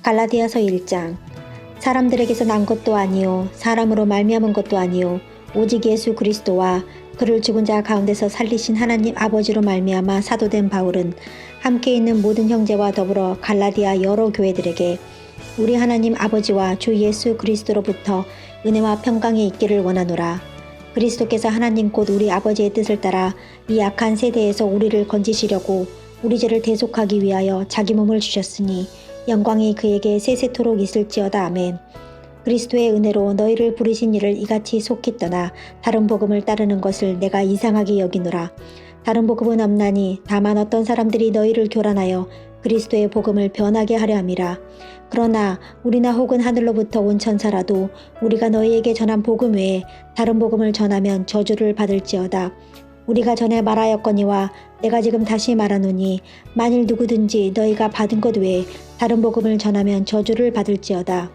갈라디아서 1장. 사람들에게서 난 것도 아니요 사람으로 말미암은 것도 아니요 오직 예수 그리스도와 그를 죽은 자 가운데서 살리신 하나님 아버지로 말미암아 사도된 바울은 함께 있는 모든 형제와 더불어 갈라디아 여러 교회들에게 우리 하나님 아버지와 주 예수 그리스도로부터 은혜와 평강이 있기를 원하노라. 그리스도께서 하나님 곧 우리 아버지의 뜻을 따라 이 악한 세대에서 우리를 건지시려고 우리 죄를 대속하기 위하여 자기 몸을 주셨으니 영광이 그에게 세세토록 있을지어다. 아멘. 그리스도의 은혜로 너희를 부르신 이를 이같이 속히 떠나 다른 복음을 따르는 것을 내가 이상하게 여기노라. 다른 복음은 없나니 다만 어떤 사람들이 너희를 교란하여 그리스도의 복음을 변하게 하려 함이라. 그러나 우리나 혹은 하늘로부터 온 천사라도 우리가 너희에게 전한 복음 외에 다른 복음을 전하면 저주를 받을지어다. 우리가 전에 말하였거니와 내가 지금 다시 말하노니 만일 누구든지 너희가 받은 것 외에 다른 복음을 전하면 저주를 받을지어다.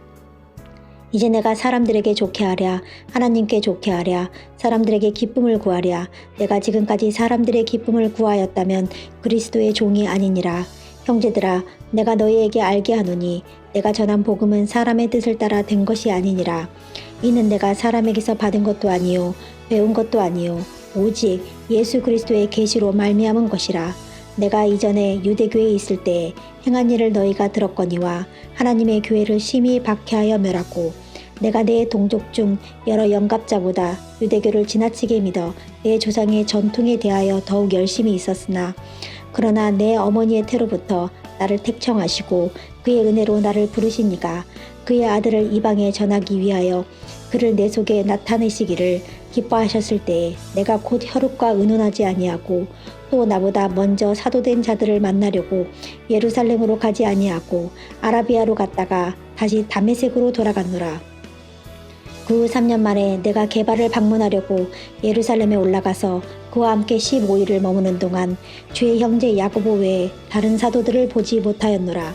이제 내가 사람들에게 좋게 하랴 하나님께 좋게 하랴 사람들에게 기쁨을 구하랴 내가 지금까지 사람들의 기쁨을 구하였다면 그리스도의 종이 아니니라. 형제들아 내가 너희에게 알게 하노니 내가 전한 복음은 사람의 뜻을 따라 된 것이 아니니라. 이는 내가 사람에게서 받은 것도 아니요 배운 것도 아니요 오직 예수 그리스도의 계시로 말미암은 것이라. 내가 이전에 유대교에 있을 때에 행한 일을 너희가 들었거니와 하나님의 교회를 심히 박해하여 멸하고 내가 내 동족 중 여러 영갑자보다 유대교를 지나치게 믿어 내 조상의 전통에 대하여 더욱 열심히 있었으나 그러나 내 어머니의 태로부터 나를 택청하시고 그의 은혜로 나를 부르신 이가 그의 아들을 이방에 전하기 위하여 그를 내 속에 나타내시기를 기뻐하셨을 때에 내가 곧 혈육과 의논하지 아니하고 또 나보다 먼저 사도된 자들을 만나려고 예루살렘으로 가지 아니하고 아라비아로 갔다가 다시 다메섹으로 돌아갔노라. 그 후 3년 만에 내가 게바를 방문하려고 예루살렘에 올라가서 그와 함께 15일을 머무는 동안 주의 형제 야고보 외에 다른 사도들을 보지 못하였노라.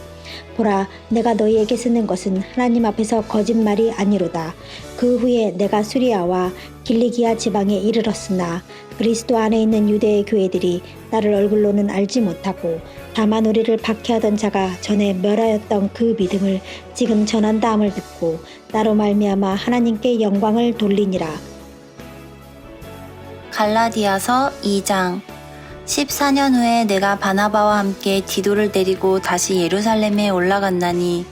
보라 내가 너희에게 쓰는 것은 하나님 앞에서 거짓말이 아니로다. 그 후에 내가 수리아와 길리기아 지방에 이르렀으나 그리스도 안에 있는 유대의 교회들이 나를 얼굴로는 알지 못하고 다만 우리를 박해하던 자가 전에 멸하였던 그 믿음을 지금 전한다함을 듣고 나로 말미암아 하나님께 영광을 돌리니라. 갈라디아서 2장. 14년 후에 내가 바나바와 함께 디도를 데리고 다시 예루살렘에 올라갔나니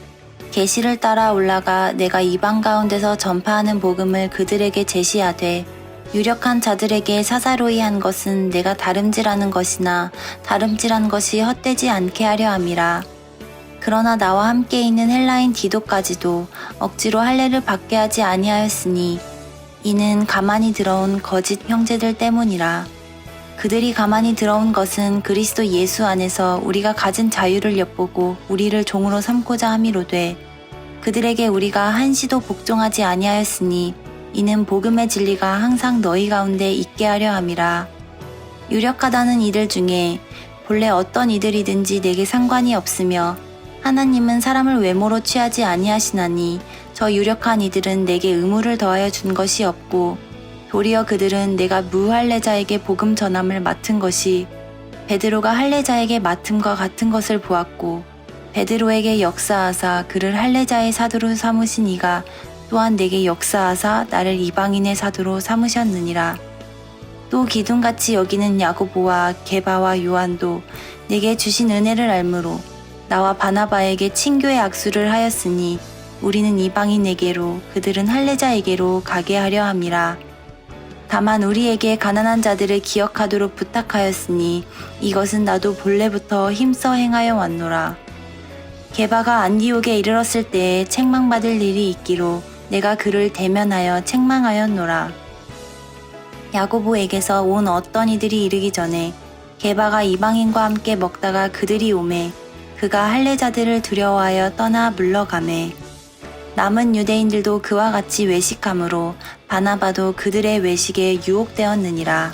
계시를 따라 올라가 내가 이방 가운데서 전파하는 복음을 그들에게 제시하되 유력한 자들에게 사사로이 한 것은 내가 다름질하는 것이나 다름질한 것이 헛되지 않게 하려 함이라. 그러나 나와 함께 있는 헬라인 디도까지도 억지로 할례를 받게 하지 아니하였으니 이는 가만히 들어온 거짓 형제들 때문이라. 그들이 가만히 들어온 것은 그리스도 예수 안에서 우리가 가진 자유를 엿보고 우리를 종으로 삼고자 함이로되 그들에게 우리가 한시도 복종하지 아니하였으니 이는 복음의 진리가 항상 너희 가운데 있게 하려 함이라. 유력하다는 이들 중에 본래 어떤 이들이든지 내게 상관이 없으며 하나님은 사람을 외모로 취하지 아니하시나니 저 유력한 이들은 내게 의무를 더하여 준 것이 없고 도리어 그들은 내가 무할례자에게 복음 전함을 맡은 것이 베드로가 할례자에게 맡음과 같은 것을 보았고 베드로에게 역사하사 그를 할례자의 사도로 삼으신 이가 또한 내게 역사하사 나를 이방인의 사도로 삼으셨느니라. 또 기둥같이 여기는 야고보와 게바와 요한도 내게 주신 은혜를 알므로 나와 바나바에게 친교의 악수를 하였으니 우리는 이방인에게로 그들은 할례자에게로 가게 하려 함이라. 다만 우리에게 가난한 자들을 기억하도록 부탁하였으니 이것은 나도 본래부터 힘써 행하여 왔노라. 게바가 안디옥에 이르렀을 때에 책망받을 일이 있기로 내가 그를 대면하여 책망하였노라. 야고보에게서 온 어떤 이들이 이르기 전에 게바가 이방인과 함께 먹다가 그들이 오매 그가 할례자들을 두려워하여 떠나 물러가매 남은 유대인들도 그와 같이 외식함으로 바나바도 그들의 외식에 유혹되었느니라.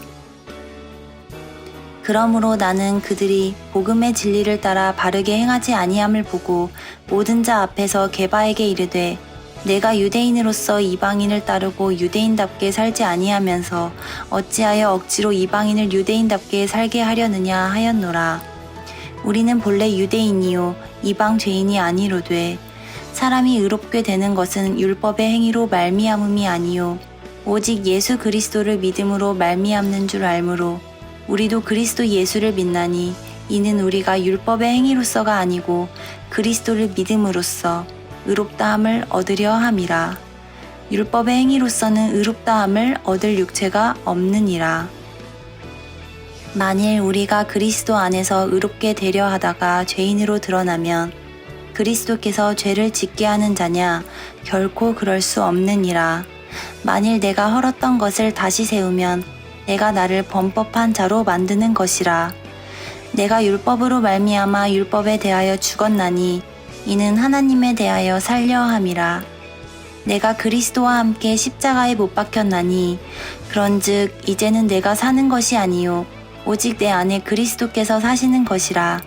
그러므로 나는 그들이 복음의 진리를 따라 바르게 행하지 아니함을 보고 모든 자 앞에서 게바에게 이르되 내가 유대인으로서 이방인을 따르고 유대인답게 살지 아니하면서 어찌하여 억지로 이방인을 유대인답게 살게 하려느냐 하였노라. 우리는 본래 유대인이요 이방 죄인이 아니로되 사람이 의롭게 되는 것은 율법의 행위로 말미암음이 아니요 오직 예수 그리스도를 믿음으로 말미암는 줄 알므로 우리도 그리스도 예수를 믿나니 이는 우리가 율법의 행위로서가 아니고 그리스도를 믿음으로써 의롭다함을 얻으려 함이라. 율법의 행위로서는 의롭다함을 얻을 육체가 없느니라. 만일 우리가 그리스도 안에서 의롭게 되려 하다가 죄인으로 드러나면 그리스도께서 죄를 짓게 하는 자냐? 결코 그럴 수 없느니라. 만일 내가 헐었던 것을 다시 세우면 내가 나를 범법한 자로 만드는 것이라. 내가 율법으로 말미암아 율법에 대하여 죽었나니 이는 하나님에 대하여 살려 함이라. 내가 그리스도와 함께 십자가에 못 박혔나니 그런즉 이제는 내가 사는 것이 아니요 오직 내 안에 그리스도께서 사시는 것이라.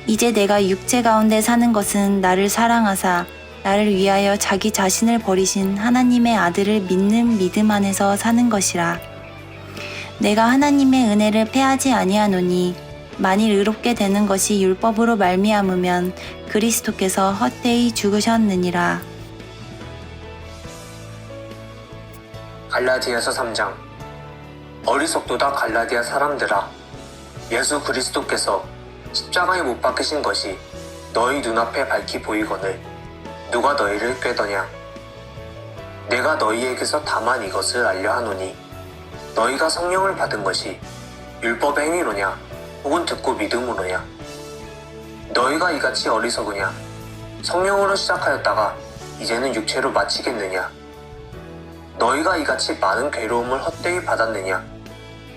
이제 내가 육체 가운데 사는 것은 나를 사랑하사 나를 위하여 자기 자신을 버리신 하나님의 아들을 믿는 믿음 안에서 사는 것이라. 내가 하나님의 은혜를 패하지 아니하노니 만일 의롭게 되는 것이 율법으로 말미암으면 그리스도께서 헛되이 죽으셨느니라. 갈라디아서 3장. 어리석도다 갈라디아 사람들아, 예수 그리스도께서 십자가에 못 박히신 것이 너희 눈앞에 밝히 보이거늘 누가 너희를 꾀더냐? 내가 너희에게서 다만 이것을 알려 하노니 너희가 성령을 받은 것이 율법의 행위로냐 혹은 듣고 믿음으로냐? 너희가 이같이 어리석으냐? 성령으로 시작하였다가 이제는 육체로 마치겠느냐? 너희가 이같이 많은 괴로움을 헛되이 받았느냐?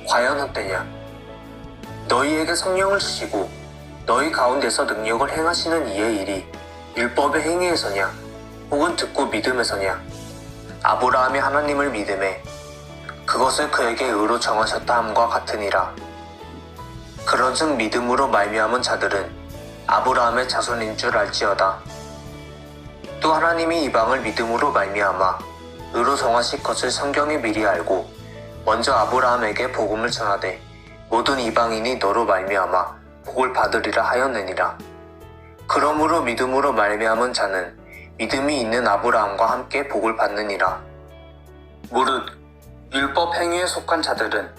과연 헛되냐? 너희에게 성령을 주시고 너희 가운데서 능력을 행하시는 이의 일이 율법의 행위에서냐 혹은 듣고 믿음에서냐? 아브라함이 하나님을 믿음에 그것을 그에게 의로 정하셨다 함과 같으니라. 그런즉 믿음으로 말미암은 자들은 아브라함의 자손인 줄 알지어다. 또 하나님이 이방을 믿음으로 말미암아 의로 정하실 것을 성경이 미리 알고 먼저 아브라함에게 복음을 전하되 모든 이방인이 너로 말미암아 복을 받으리라 하였느니라. 그러므로 믿음으로 말미암은 자는 믿음이 있는 아브라함과 함께 복을 받느니라. 무릇 율법 행위에 속한 자들은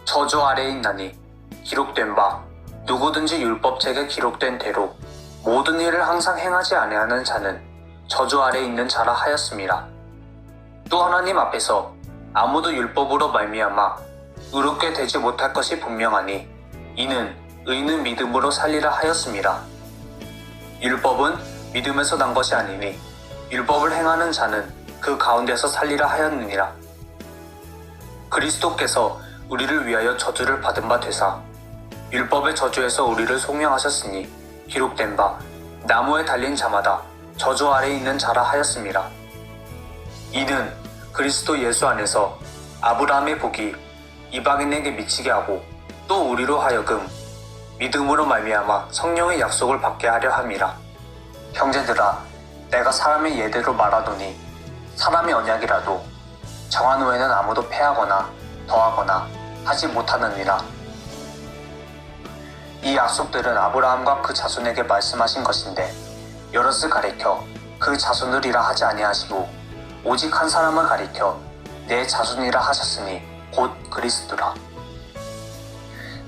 저주 아래에 있나니 기록된 바 누구든지 율법책에 기록된 대로 모든 일을 항상 행하지 아니하는 자는 저주 아래에 있는 자라 하였습니다. 또 하나님 앞에서 아무도 율법으로 말미암아 의롭게 되지 못할 것이 분명하니 이는 의인은 믿음으로 살리라 하였습니다. 율법은 믿음에서 난 것이 아니니 율법을 행하는 자는 그 가운데서 살리라 하였느니라. 그리스도께서 우리를 위하여 저주를 받은 바 되사 율법의 저주에서 우리를 속량하셨으니 기록된 바 나무에 달린 자마다 저주 아래에 있는 자라 하였습니다. 이는 그리스도 예수 안에서 아브라함의 복이 이방인에게 미치게 하고 또 우리로 하여금 믿음으로 말미암아 성령의 약속을 받게 하려 함이라. 형제들아, 내가 사람의 예대로 말하노니 사람의 언약이라도 정한 후에는 아무도 패하거나 더하거나 하지 못하느니라. 이 약속들은 아브라함과 그 자손에게 말씀하신 것인데 여럿을 가리켜 그 자손들이라 하지 아니하시고 오직 한 사람을 가리켜 내 자손이라 하셨으니 곧 그리스도라.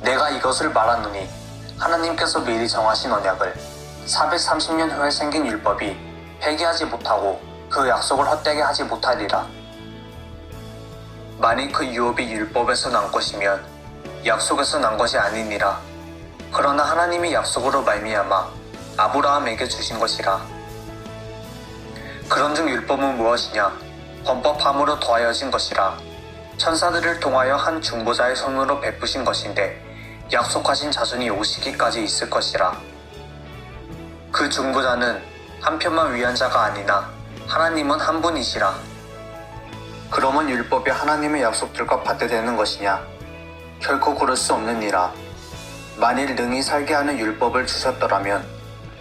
내가 이것을 말하노니 하나님께서 미리 정하신 언약을 430년 후에 생긴 율법이 폐기하지 못하고 그 약속을 헛되게 하지 못하리라. 만일 그 유업이 율법에서 난 것이면 약속에서 난 것이 아니니라. 그러나 하나님이 약속으로 말미암아 아브라함에게 주신 것이라. 그런즉 율법은 무엇이냐? 범법함으로 더하여진 것이라. 천사들을 통하여 한 중보자의 손으로 베푸신 것인데 약속하신 자손이 오시기까지 있을 것이라. 그 중보자는 한편만 위한 자가 아니나 하나님은 한 분이시라. 그러면 율법이 하나님의 약속들과 반대되는 것이냐? 결코 그럴 수 없느니라. 만일 능히 살게 하는 율법을 주셨더라면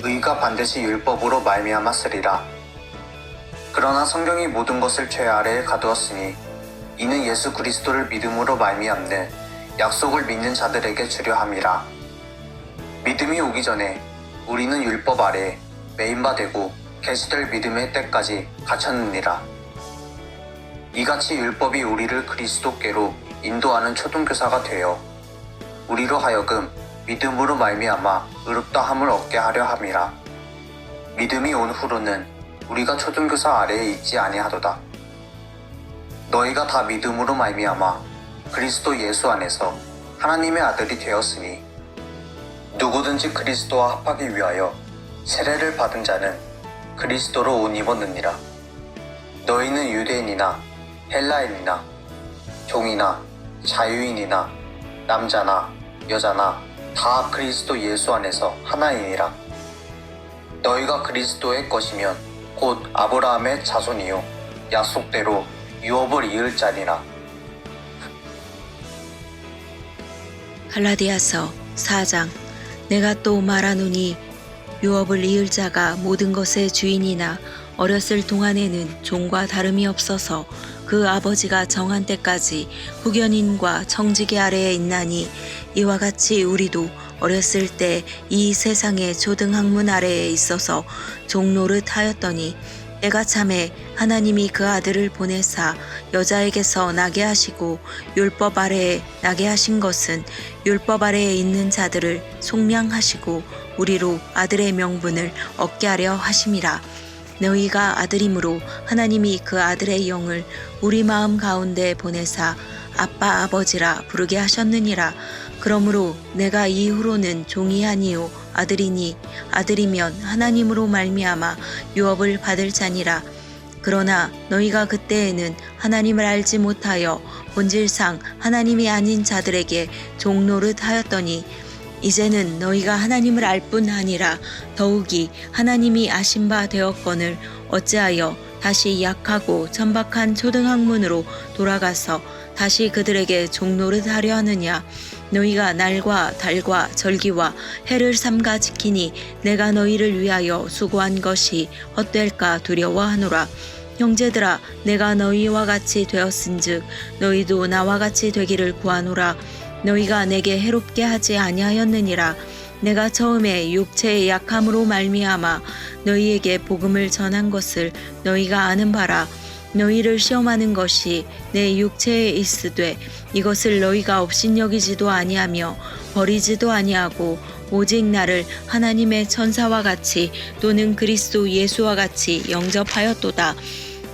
의가 반드시 율법으로 말미암았으리라. 그러나 성경이 모든 것을 죄 아래에 가두었으니 이는 예수 그리스도를 믿음으로 말미암는 약속을 믿는 자들에게 주려 함이라. 믿음이 오기 전에 우리는 율법 아래에 매인 바 되고 계시될 믿음의 때까지 갇혔느니라. 이같이 율법이 우리를 그리스도께로 인도하는 초등교사가 되어 우리로 하여금 믿음으로 말미암아 의롭다함을 얻게 하려 함이라. 믿음이 온 후로는 우리가 초등교사 아래에 있지 아니하도다. 너희가 다 믿음으로 말미암아 그리스도 예수 안에서 하나님의 아들이 되었으니 누구든지 그리스도와 합하기 위하여 세례를 받은 자는 그리스도로 옷 입었느니라. 너희는 유대인이나 헬라인이나 종이나 자유인이나 남자나 여자나 다 그리스도 예수 안에서 하나이니라. 너희가 그리스도의 것이면 곧 아브라함의 자손이요 약속대로 유업을 이을 자니라. 갈라디아서 4장. 내가 또 말하노니 유업을 이을 자가 모든 것의 주인이나 어렸을 동안에는 종과 다름이 없어서 그 아버지가 정한 때까지 후견인과 청지기 아래에 있나니 이와 같이 우리도 어렸을 때 이 세상의 초등학문 아래에 있어서 종노릇 하였더니 때가 참에 하나님이 그 아들을 보내사 여자에게서 나게 하시고 율법 아래에 나게 하신 것은 율법 아래에 있는 자들을 속량하시고 우리로 아들의 명분을 얻게 하려 하심이라. 너희가 아들이므로 하나님이 그 아들의 영을 우리 마음 가운데 보내사 아빠 아버지라 부르게 하셨느니라. 그러므로 내가 이후로는 종이 아니요 아들이니 아들이면 하나님으로 말미암아 유업을 받을 자니라. 그러나 너희가 그때에는 하나님을 알지 못하여 본질상 하나님이 아닌 자들에게 종노릇 하였더니 이제는 너희가 하나님을 알 뿐 아니라 더욱이 하나님이 아신 바 되었거늘 어찌하여 다시 약하고 천박한 초등학문으로 돌아가서 다시 그들에게 종노릇 하려 하느냐. 너희가 날과 달과 절기와 해를 삼가 지키니 내가 너희를 위하여 수고한 것이 헛될까 두려워하노라. 형제들아, 내가 너희와 같이 되었은즉 너희도 나와 같이 되기를 구하노라. 너희가 내게 해롭게 하지 아니하였느니라. 내가 처음에 육체의 약함으로 말미암아 너희에게 복음을 전한 것을 너희가 아는 바라. 너희를 시험하는 것이 내 육체에 있으되 이것을 너희가 업신여기지도 아니하며 버리지도 아니하고 오직 나를 하나님의 천사와 같이 또는 그리스도 예수와 같이 영접하였도다.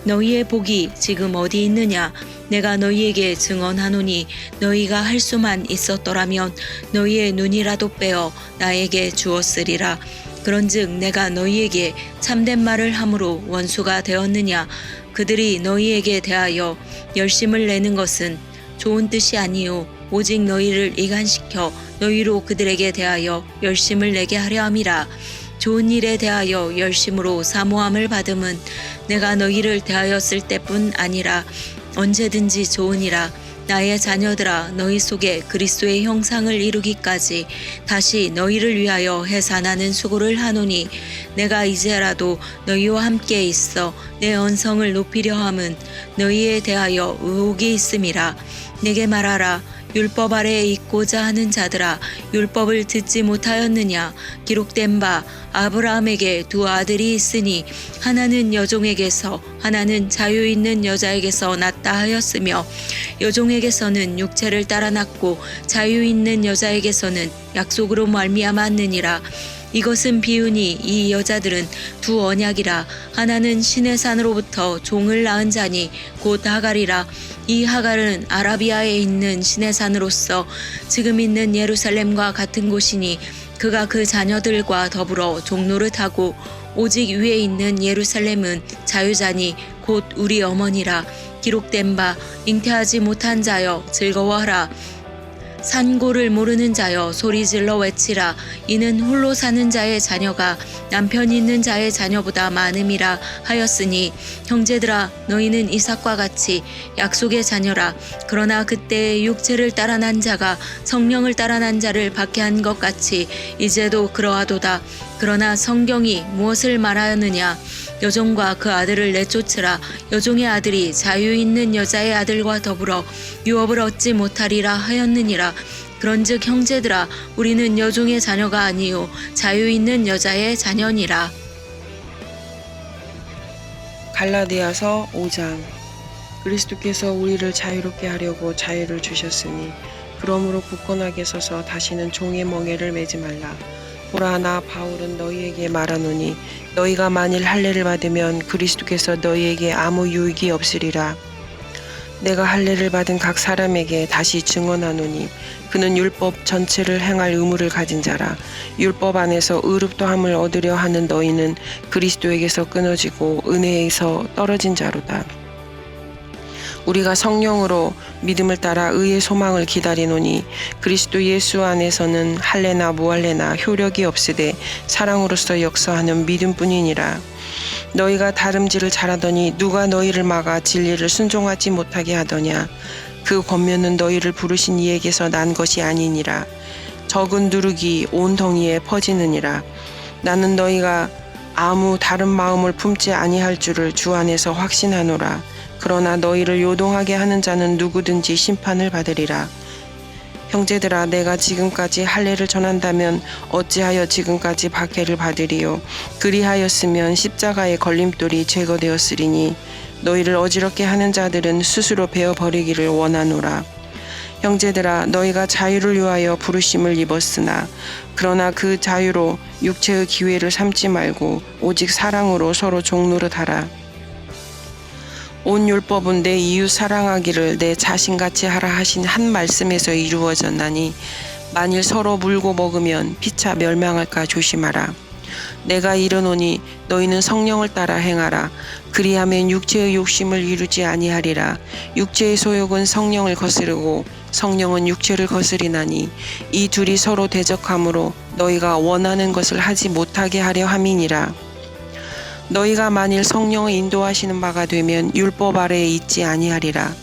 너희의 복이 지금 어디 있느냐? 내가 너희에게 증언하노니 너희가 할 수만 있었더라면 너희의 눈이라도 빼어 나에게 주었으리라. 그런즉 내가 너희에게 참된 말을 함으로 원수가 되었느냐? 그들이 너희에게 대하여 열심을 내는 것은 좋은 뜻이 아니요 오직 너희를 이간시켜 너희로 그들에게 대하여 열심을 내게 하려 함이라. 좋은 일에 대하여 열심으로 사모함을 받음은 내가 너희를 대하였을 때뿐 아니라 언제든지 좋으니라. 나의 자녀들아, 너희 속에 그리스도의 형상을 이루기까지 다시 너희를 위하여 해산하는 수고를 하노니 내가 이제라도 너희와 함께 있어 내 언성을 높이려 함은 너희에 대하여 의혹이 있음이라. 내게 말하라. 율법 아래에 있고자 하는 자들아, 율법을 듣지 못하였느냐? 기록된 바 아브라함에게 두 아들이 있으니 하나는 여종에게서 하나는 자유 있는 여자에게서 낳다 하였으며 여종에게서는 육체를 따라 낳고 자유 있는 여자에게서는 약속으로 말미암았느니라. 이것은 비유니 이 여자들은 두 언약이라. 하나는 신의 산으로부터 종을 낳은 자니 곧 하갈이라. 이 하갈은 아라비아에 있는 신의 산으로서 지금 있는 예루살렘과 같은 곳이니 그가 그 자녀들과 더불어 종노릇하고 오직 위에 있는 예루살렘은 자유자니 곧 우리 어머니라. 기록된 바 잉태하지 못한 자여 즐거워하라. 산고를 모르는 자여 소리질러 외치라. 이는 홀로 사는 자의 자녀가 남편 있는 자의 자녀보다 많음이라 하였으니 형제들아, 너희는 이삭과 같이 약속의 자녀라. 그러나 그때의 육체를 따라 난 자가 성령을 따라 난 자를 박해한 것 같이 이제도 그러하도다. 그러나 성경이 무엇을 말하느냐? 여종과 그 아들을 내쫓으라. 여종의 아들이 자유 있는 여자의 아들과 더불어 유업을 얻지 못하리라 하였느니라. 그런즉 형제들아, 우리는 여종의 자녀가 아니요 자유 있는 여자의 자녀니라. 갈라디아서 5장. 그리스도께서 우리를 자유롭게 하려고 자유를 주셨으니 그러므로 굳건하게 서서 다시는 종의 멍에를 매지 말라. 보라, 나 바울은 너희에게 말하노니 너희가 만일 할례를 받으면 그리스도께서 너희에게 아무 유익이 없으리라. 내가 할례를 받은 각 사람에게 다시 증언하노니 그는 율법 전체를 행할 의무를 가진 자라. 율법 안에서 의롭도함을 얻으려 하는 너희는 그리스도에게서 끊어지고 은혜에서 떨어진 자로다. 우리가 성령으로 믿음을 따라 의의 소망을 기다리노니 그리스도 예수 안에서는 할례나 무할례나 효력이 없으되 사랑으로서 역사하는 믿음뿐이니라. 너희가 다름질을 잘하더니 누가 너희를 막아 진리를 순종하지 못하게 하더냐. 그 권면은 너희를 부르신 이에게서 난 것이 아니니라. 적은 누룩이 온 덩이에 퍼지느니라. 나는 너희가 아무 다른 마음을 품지 아니할 줄을 주 안에서 확신하노라. 그러나 너희를 요동하게 하는 자는 누구든지 심판을 받으리라. 형제들아, 내가 지금까지 할례를 전한다면 어찌하여 지금까지 박해를 받으리요. 그리하였으면 십자가의 걸림돌이 제거되었으리니 너희를 어지럽게 하는 자들은 스스로 베어버리기를 원하노라. 형제들아, 너희가 자유를 위하여 부르심을 입었으나 그러나 그 자유로 육체의 기회를 삼지 말고 오직 사랑으로 서로 종노릇하라. 온 율법은 내 이웃 사랑하기를 내 자신같이 하라 하신 한 말씀에서 이루어졌나니 만일 서로 물고 먹으면 피차 멸망할까 조심하라. 내가 이르노니 너희는 성령을 따라 행하라. 그리하면 육체의 욕심을 이루지 아니하리라. 육체의 소욕은 성령을 거스르고 성령은 육체를 거스리나니 이 둘이 서로 대적하므로 너희가 원하는 것을 하지 못하게 하려 함이니라. 너희가 만일 성령의 인도하시는 바가 되면 율법 아래에 있지 아니하리라.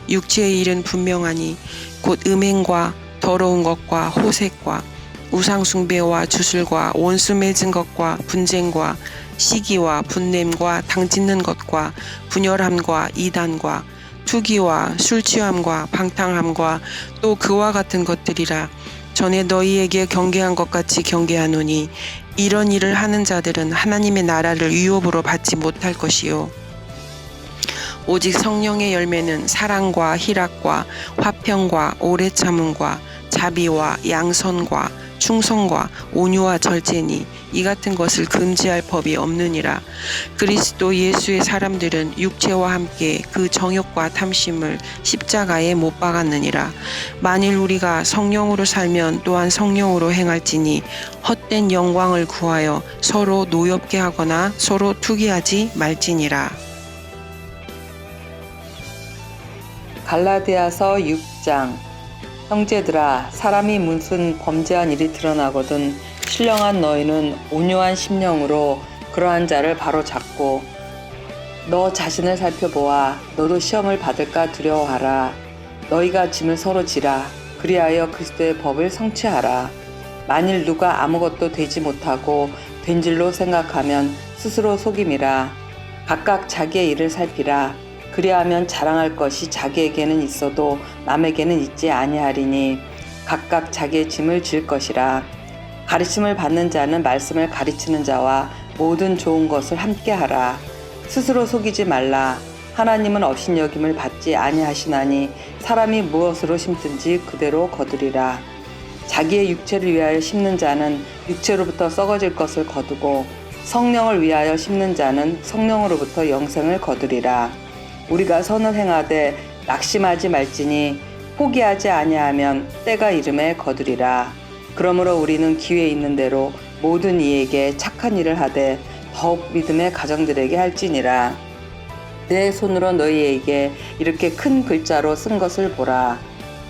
육체의 일은 분명하니 곧 음행과 더러운 것과 호색과 우상숭배와 주술과 원수 맺은 것과 분쟁과 시기와 분냄과 당짓는 것과 분열함과 이단과 투기와 술취함과 방탕함과 또 그와 같은 것들이라. 전에 너희에게 경계한 것 같이 경계하노니 이런 일을 하는 자들은 하나님의 나라를 위협으로 받지 못할 것이요. 오직 성령의 열매는 사랑과 희락과 화평과 오래 참음과 자비와 양선과 충성과 온유와 절제니 이 같은 것을 금지할 법이 없느니라. 그리스도 예수의 사람들은 육체와 함께 그 정욕과 탐심을 십자가에 못 박았느니라. 만일 우리가 성령으로 살면 또한 성령으로 행할지니 헛된 영광을 구하여 서로 노엽게 하거나 서로 투기하지 말지니라. 갈라디아서 6장. 형제들아, 사람이 무슨 범죄한 일이 드러나거든 신령한 너희는 온유한 심령으로 그러한 자를 바로잡고 너 자신을 살펴보아 너도 시험을 받을까 두려워하라. 너희가 짐을 서로 지라. 그리하여 그리스도의 법을 성취하라. 만일 누가 아무것도 되지 못하고 된 줄로 생각하면 스스로 속임이라. 각각 자기의 일을 살피라. 그리하면 자랑할 것이 자기에게는 있어도 남에게는 있지 아니하리니 각각 자기의 짐을 질 것이라. 가르침을 받는 자는 말씀을 가르치는 자와 모든 좋은 것을 함께 하라. 스스로 속이지 말라. 하나님은 업신여김을 받지 아니하시나니 사람이 무엇으로 심든지 그대로 거두리라. 자기의 육체를 위하여 심는 자는 육체로부터 썩어질 것을 거두고 성령을 위하여 심는 자는 성령으로부터 영생을 거두리라. 우리가 선을 행하되 낙심하지 말지니 포기하지 아니하면 때가 이름에 거두리라. 그러므로 우리는 기회 있는 대로 모든 이에게 착한 일을 하되 더욱 믿음의 가정들에게 할지니라. 내 손으로 너희에게 이렇게 큰 글자로 쓴 것을 보라.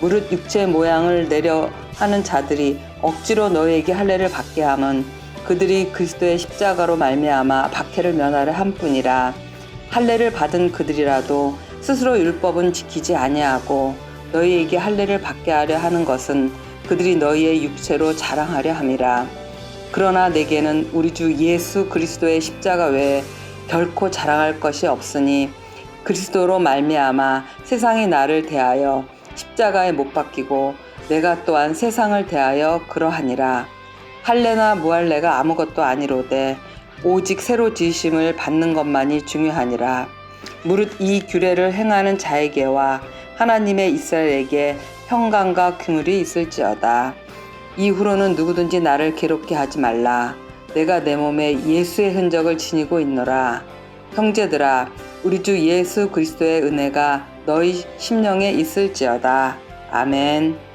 무릇 육체 모양을 내려 하는 자들이 억지로 너희에게 할례를 받게 함은 그들이 그리스도의 십자가로 말미암아 박해를 면하려 함뿐이라. 할례를 받은 그들이라도 스스로 율법은 지키지 아니하고 너희에게 할례를 받게 하려 하는 것은 그들이 너희의 육체로 자랑하려 함이라. 그러나 내게는 우리 주 예수 그리스도의 십자가 외에 결코 자랑할 것이 없으니 그리스도로 말미암아 세상이 나를 대하여 십자가에 못 박히고 내가 또한 세상을 대하여 그러하니라. 할례나 무할례가 아무것도 아니로되 오직 새로 지으심을 받는 것만이 중요하니라. 무릇 이 규례를 행하는 자에게와 하나님의 이스라엘에게 평강과 긍휼이 있을지어다. 이후로는 누구든지 나를 괴롭게 하지 말라. 내가 내 몸에 예수의 흔적을 지니고 있노라. 형제들아, 우리 주 예수 그리스도의 은혜가 너희 심령에 있을지어다. 아멘.